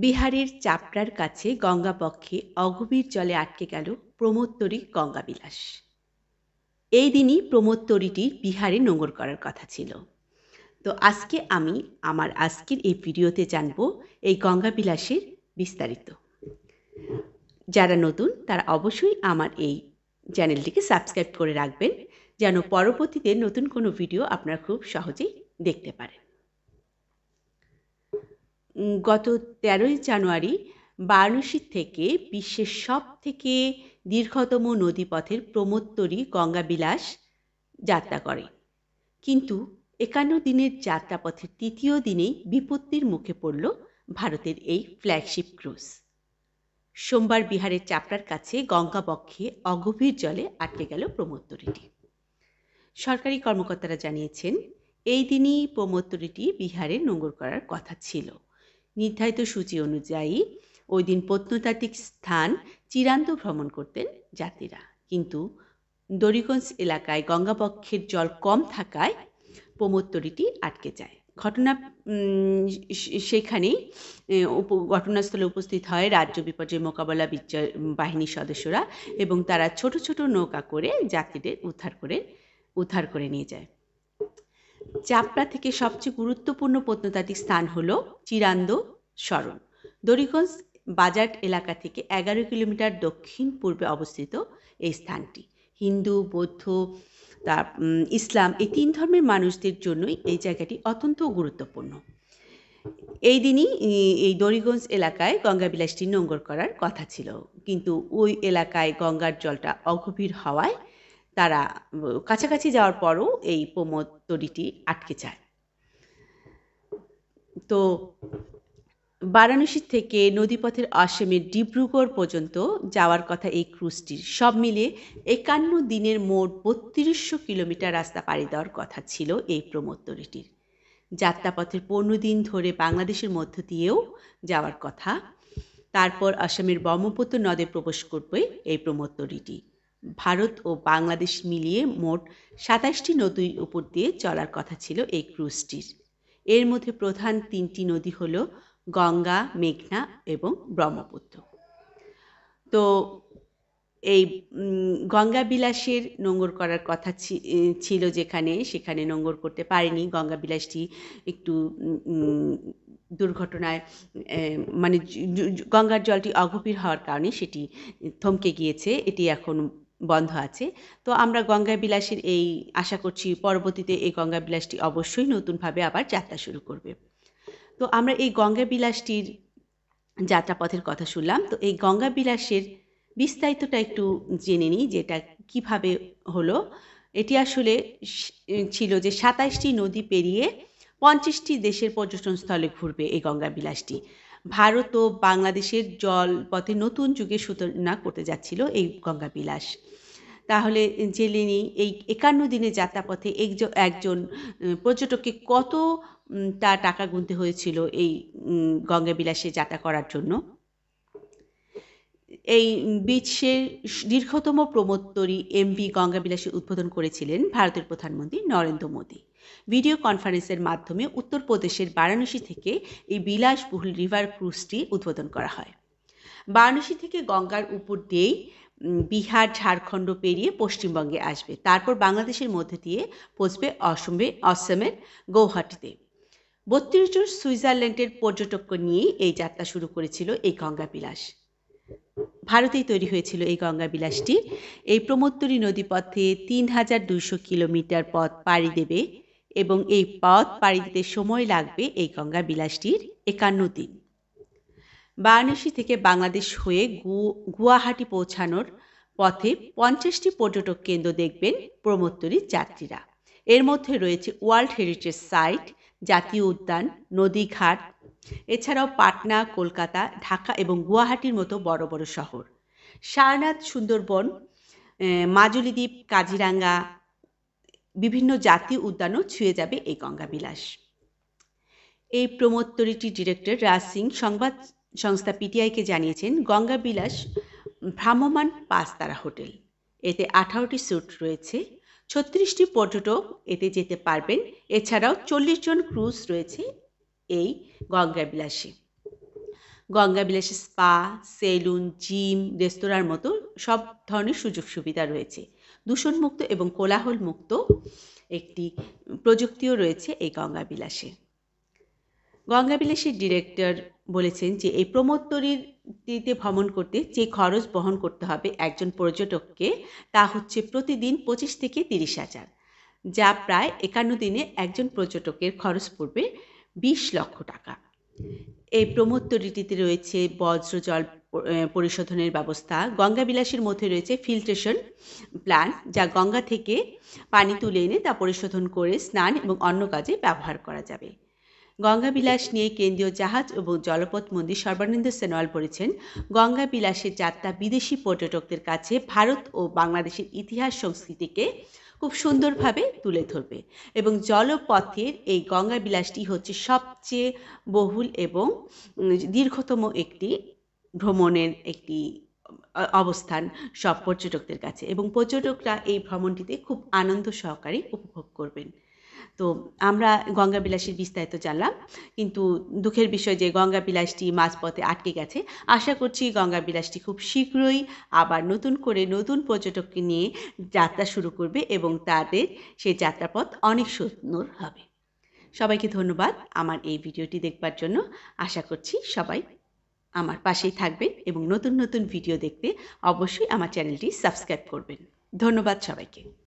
বিহারের চাপড়ার কাছে গঙ্গাবক্ষে অগভীর জলে আটকে গেল প্রমোদতরী গঙ্গাবিলাস। এই দিনই প্রমোদতরীটি বিহারে নোঙর করার কথা ছিল। তো আজকে আমি আমার আজকের এই ভিডিওতে জানব এই গঙ্গাবিলাসের বিস্তারিত। যারা নতুন তারা অবশ্যই আমার এই চ্যানেলটিকে সাবস্ক্রাইব করে রাখবেন, যেন পরবর্তীতে নতুন কোনো ভিডিও আপনারা খুব সহজেই দেখতে পারেন। গত 13ই জানুয়ারি বারাণসী থেকে বিশ্বের সব থেকে দীর্ঘতম নদীপথের প্রমোদতরী গঙ্গাবিলাস যাত্রা করে। কিন্তু 51 দিনের যাত্রাপথের তৃতীয় দিনেই বিপত্তির মুখে পড়ল ভারতের এই ফ্ল্যাগশিপ ক্রুজ। সোমবার বিহারের চাপড়ার কাছে গঙ্গাবক্ষে অগভীর জলে আটকে গেল প্রমোদতরীটি। সরকারি কর্মকর্তারা জানিয়েছেন, এই দিনই প্রমোদতরীটি বিহারে নোঙর করার কথা ছিল। নির্ধারিত সূচি অনুযায়ী ওই দিন প্রত্নতাত্ত্বিক স্থান চিরান্দ ভ্রমণ করতেন যাত্রীরা, কিন্তু দড়িগঞ্জ এলাকায় গঙ্গাবক্ষের জল কম থাকায় প্রমোদতরীটি আটকে যায়। সেখানেই ঘটনাস্থলে উপস্থিত হয় রাজ্য বিপর্যয় মোকাবেলা বাহিনীর সদস্যরা, এবং তারা ছোট ছোট নৌকা করে যাত্রীদের উদ্ধার করে নিয়ে যায়। চাপড়া থেকে সবচেয়ে গুরুত্বপূর্ণ প্রত্নতাত্ত্বিক স্থান হল চিরান্দ সরণ। দড়িগঞ্জ বাজার এলাকা থেকে 11 কিলোমিটার দক্ষিণ পূর্বে অবস্থিত এই স্থানটি হিন্দু, বৌদ্ধ, ইসলাম এই 3 ধর্মের মানুষদের জন্যই এই জায়গাটি অত্যন্ত গুরুত্বপূর্ণ। এই দিনই এই দড়িগঞ্জ এলাকায় গঙ্গাবিলাসটি নোঙর করার কথা ছিল, কিন্তু ওই এলাকায় গঙ্গার জলটা অগভীর হওয়ায় তারা কাছাকাছি যাওয়ার পরও এই প্রমোদতরীটি আটকে যায়। তো বারাণসী থেকে নদীপথের আসামের ডিব্রুগড় পর্যন্ত যাওয়ার কথা এই ক্রুজটির। সব মিলিয়ে 51 দিনের মোট 3200 কিলোমিটার রাস্তা পাড়ি দেওয়ার কথা ছিল এই প্রমোদতরীটির। যাত্রাপথের 15 দিন ধরে বাংলাদেশের মধ্য দিয়েও যাওয়ার কথা। তারপর আসামের ব্রহ্মপুত্র নদে প্রবেশ করবে এই প্রমোদতরীটি। ভারত ও বাংলাদেশ মিলিয়ে মোট 27টি নদীর উপর দিয়ে চলার কথা ছিল এই ক্রুজটির। এর মধ্যে প্রধান 3টি নদী হল গঙ্গা, মেঘনা এবং ব্রহ্মপুত্র। তো এই গঙ্গাবিলাসের নোঙর করার কথা ছিল সেখানে নোঙর করতে পারেনি। গঙ্গাবিলাসটি একটু দুর্ঘটনায় মানে গঙ্গার জলটি অগভীর হওয়ার কারণে সেটি থমকে গিয়েছে, এটি এখন বন্ধ আছে। তো আমরা গঙ্গাবিলাসের এই আশা করছি পরবর্তীতে এই গঙ্গাবিলাসটি অবশ্যই নতুনভাবে আবার যাত্রা শুরু করবে। তো আমরা এই গঙ্গাবিলাসটির যাত্রাপথের কথা শুনলাম। তো এই গঙ্গাবিলাসের বিস্তারিতটা একটু জেনে নিই, যেটা কিভাবে হলো। এটি আসলে ছিল যে 27টি নদী পেরিয়ে 50টি দেশের পর্যটনস্থলে ঘুরবে এই গঙ্গাবিলাসটি। ভারত ও বাংলাদেশের জলপথে নতুন যুগের সূচনা করতে যাচ্ছিল এই গঙ্গাবিলাস। তাহলে জেনে নিই এই 51 দিনের যাত্রাপথে একজন পর্যটককে কত টাকা গুনতে হয়েছিল এই গঙ্গাবিলাসে যাত্রা করার জন্য। এই বিশ্বের দীর্ঘতম প্রমোদতরী এমভি গঙ্গাবিলাসে উদ্বোধন করেছিলেন ভারতের প্রধানমন্ত্রী নরেন্দ্র মোদী। ভিডিও কনফারেন্সের মাধ্যমে উত্তরপ্রদেশের বারাণসী থেকে এই বিলাসবহুল রিভার ক্রুজটি উদ্বোধন করা হয়। বারাণসী থেকে গঙ্গার উপর দিয়েই বিহার, ঝাড়খণ্ড পেরিয়ে পশ্চিমবঙ্গে আসবে, তারপর বাংলাদেশের মধ্যে দিয়ে পৌঁছবে অসমের গৌহাটিতে। 32 জন সুইজারল্যান্ডের পর্যটককে নিয়ে এই যাত্রা শুরু করেছিল এই গঙ্গাবিলাস। ভারতেই তৈরি হয়েছিল এই গঙ্গাবিলাসটি। এই প্রমোদতরী নদীপথে 3200 কিলোমিটার পথ পাড়ি দেবে, এবং এই পথ পাড়ি দিতে সময় লাগবে এই গঙ্গাবিলাসটির 51 দিন। বারাণসী থেকে বাংলাদেশ হয়ে গুয়াহাটি পৌঁছানোর পথে 50টি পর্যটক কেন্দ্র দেখবেন প্রমোদতরীর যাত্রীরা। এর মধ্যে রয়েছে ওয়ার্ল্ড হেরিটেজ সাইট, জাতীয় উদ্যান, নদীঘাট, এছাড়াও পাটনা, কলকাতা, ঢাকা এবং গুয়াহাটির মতো বড় বড় শহর। সারনাথ, সুন্দরবন, মাজুলি দ্বীপ, কাজিরাঙ্গা, বিভিন্ন জাতীয় উদ্যানও ছুঁয়ে যাবে এই গঙ্গাবিলাস। এই প্রমোদতরীটির ডিরেক্টর রাজ সিং সংবাদ সংস্থা পিটিআইকে জানিয়েছেন, গঙ্গাবিলাস ভ্রাম্যমাণ 5 তারা হোটেল। এতে 18টি স্যুট রয়েছে, 36টি পর্যটক এতে যেতে পারবেন। এছাড়াও 40 জন ক্রুজ রয়েছে এই গঙ্গাবিলাসে। গঙ্গাবিলাসে স্পা, সেলুন, জিম, রেস্তোরাঁর মতো সব ধরনের সুযোগ সুবিধা রয়েছে। দূষণমুক্ত এবং কোলাহলমুক্ত একটি প্রযুক্তিও রয়েছে এই গঙ্গাবিলাসে। গঙ্গাবিলাসের ডিরেক্টর বলেছেন যে এই প্রমোদতরীতে ভ্রমণ করতে যে খরচ বহন করতে হবে একজন পর্যটককে, তা হচ্ছে প্রতিদিন 25 থেকে 30,000, যা প্রায় 51 দিনে একজন পর্যটকের খরচ পড়বে 20 লক্ষ টাকা। এই প্রমোদতরীটিতে রয়েছে বজ্র জল পরিশোধনের ব্যবস্থা। গঙ্গাবিলাসের মধ্যে রয়েছে ফিল্ট্রেশন প্ল্যান্ট, যা গঙ্গা থেকে পানি তুলে এনে তা পরিশোধন করে স্নান এবং অন্য কাজে ব্যবহার করা যাবে। গঙ্গাবিলাস নিয়ে কেন্দ্রীয় জাহাজ এবং জলপথ মন্ত্রী সর্বানন্দ সোনোয়াল বলেছেন, গঙ্গাবিলাসের যাত্রা বিদেশি পর্যটকদের কাছে ভারত ও বাংলাদেশের ইতিহাস সংস্কৃতিকে খুব সুন্দরভাবে তুলে ধরবে এবং জলপথের এই গঙ্গাবিলাসটি হচ্ছে সবচেয়ে বহুল এবং দীর্ঘতম একটি ভ্রমণের একটি অবস্থান সব পর্যটকদের কাছে, এবং পর্যটকরা এই ভ্রমণটিতে খুব আনন্দ সহকারে উপভোগ করবেন। তো আমরা গঙ্গাবিলাসের বিস্তারিত জানলাম, কিন্তু দুঃখের বিষয় যে গঙ্গাবিলাসটি মাঝপথে আটকে গেছে। আশা করছি গঙ্গাবিলাসটি খুব শীঘ্রই আবার নতুন করে নতুন পর্যটককে নিয়ে যাত্রা শুরু করবে এবং তাদের সেই যাত্রাপথ অনেক সুন্দর হবে। সবাইকে ধন্যবাদ আমার এই ভিডিওটি দেখবার জন্য। আশা করছি সবাই আমার পাশেই থাকবেন এবং নতুন নতুন ভিডিও দেখতে অবশ্যই আমার চ্যানেলটি সাবস্ক্রাইব করবেন। ধন্যবাদ সবাইকে।